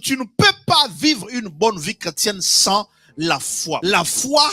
Tu ne peux pas vivre une bonne vie chrétienne sans la foi. La foi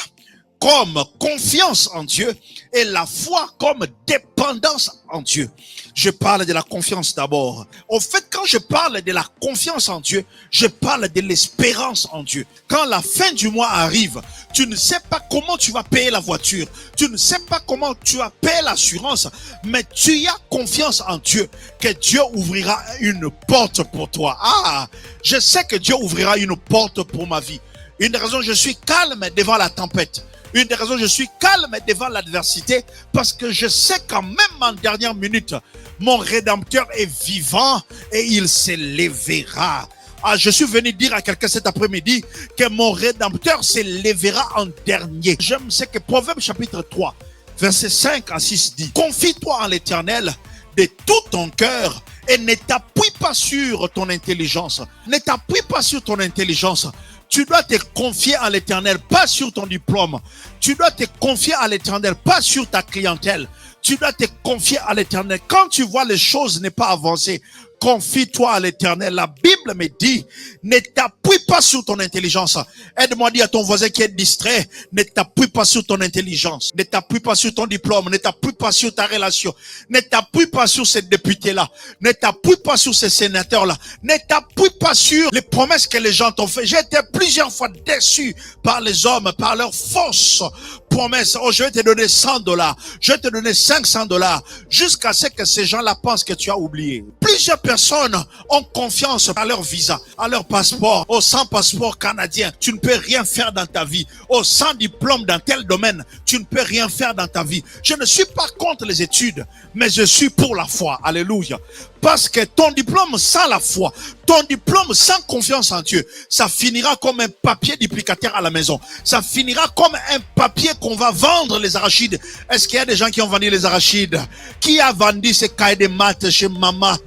comme confiance en Dieu et la foi comme dépendance en Dieu. Je parle de la confiance d'abord. Au fait, quand je parle de la confiance en Dieu, je parle de l'espérance en Dieu. Quand la fin du mois arrive, tu ne sais pas comment tu vas payer la voiture, tu ne sais pas comment tu vas payer l'assurance, mais tu as confiance en Dieu que Dieu ouvrira une porte pour toi. Ah, je sais que Dieu ouvrira une porte pour ma vie. Une des raisons, je suis calme devant la tempête. Une des raisons, je suis calme devant l'adversité, parce que je sais qu'en même en dernière minute, mon Rédempteur est vivant et il s'élèvera. Ah, je suis venu dire à quelqu'un cet après-midi que mon Rédempteur s'élèvera en dernier. J'aime ce que Proverbe chapitre 3, versets 5 à 6 dit. Confie-toi en l'Éternel de tout ton cœur et ne t'appuie pas sur ton intelligence. Ne t'appuie pas sur ton intelligence. Tu dois te confier à l'Éternel, pas sur ton diplôme. Tu dois te confier à l'Éternel, pas sur ta clientèle. Tu dois te confier à l'Éternel. Quand tu vois les choses ne pas avancer, confie-toi à l'Éternel. La Bible me dit, ne t'appuie pas sur ton intelligence. Aide-moi à dire à ton voisin qui est distrait, ne t'appuie pas sur ton intelligence. Ne t'appuie pas sur ton diplôme. Ne t'appuie pas sur ta relation. Ne t'appuie pas sur ces députés-là. Ne t'appuie pas sur ces sénateurs-là. Ne t'appuie pas sur les promesses que les gens t'ont fait. J'ai été plusieurs fois déçu par les hommes, par leurs fausses promesses. Oh, je vais te donner $100. Je vais te donner $500. Jusqu'à ce que ces gens-là pensent que tu as oublié. Plusieurs personnes ont confiance à leur visa, à leur passeport. Oh, sans passeport canadien, tu ne peux rien faire dans ta vie. Oh, sans diplôme dans tel domaine, tu ne peux rien faire dans ta vie. Je ne suis pas contre les études, mais je suis pour la foi. Alléluia. Parce que ton diplôme sans la foi, ton diplôme sans confiance en Dieu, ça finira comme un papier duplicateur à la maison. Ça finira comme un papier qu'on va vendre les arachides. Est-ce qu'il y a des gens qui ont vendu les arachides? Qui a vendu ces cahiers de maths chez maman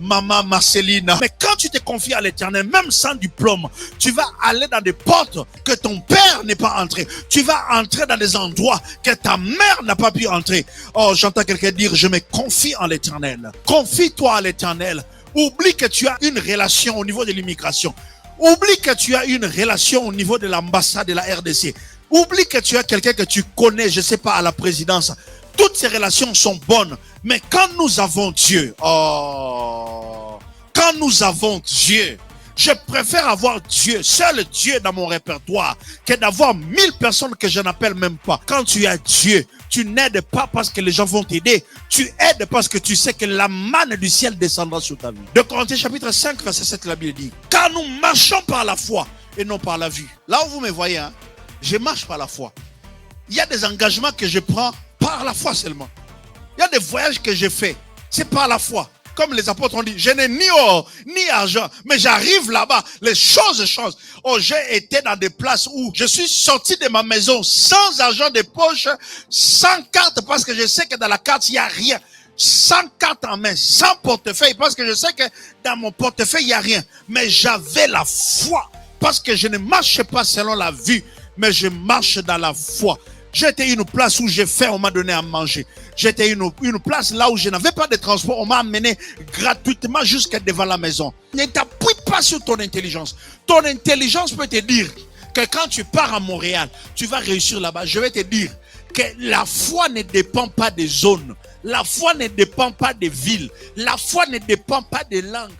Marceline? Mais quand tu te confies à l'Éternel, même sans diplôme, tu vas aller dans des portes que ton père n'est pas entré. Tu vas entrer dans des endroits que ta mère n'a pas pu entrer. Oh, j'entends quelqu'un dire, je me confie en l'Éternel. Confie-toi à l'Éternel. Oublie que tu as une relation au niveau de l'immigration. Oublie que tu as une relation au niveau de l'ambassade de la RDC. Oublie que tu as quelqu'un que tu connais, je sais pas, à la présidence. Toutes ces relations sont bonnes. Mais quand nous avons Dieu, quand nous avons Dieu, je préfère avoir Dieu, seul Dieu dans mon répertoire, que d'avoir 1000 personnes que je n'appelle même pas. Quand tu as Dieu, tu n'aides pas parce que les gens vont t'aider. Tu aides parce que tu sais que la manne du ciel descendra sur ta vie. De Corinthiens chapitre 5, verset 7, la Bible dit, car nous marchons par la foi et non par la vue. Là où vous me voyez, je marche par la foi. Il y a des engagements que je prends par la foi seulement. Il y a des voyages que je fais, c'est par la foi. Comme les apôtres ont dit, je n'ai ni or, ni argent, mais j'arrive là-bas, les choses changent. Oh, j'ai été dans des places où je suis sorti de ma maison sans argent de poche, sans carte, parce que je sais que dans la carte, il n'y a rien. Sans carte en main, sans portefeuille, parce que je sais que dans mon portefeuille, il n'y a rien. Mais j'avais la foi, parce que je ne marche pas selon la vue, mais je marche dans la foi. J'étais une place où j'ai faim, on m'a donné à manger. J'étais une place là où je n'avais pas de transport, on m'a amené gratuitement jusqu'à devant la maison. Ne t'appuie pas sur ton intelligence. Ton intelligence peut te dire que quand tu pars à Montréal, tu vas réussir là-bas. Je vais te dire que la foi ne dépend pas des zones. La foi ne dépend pas des villes. La foi ne dépend pas des langues.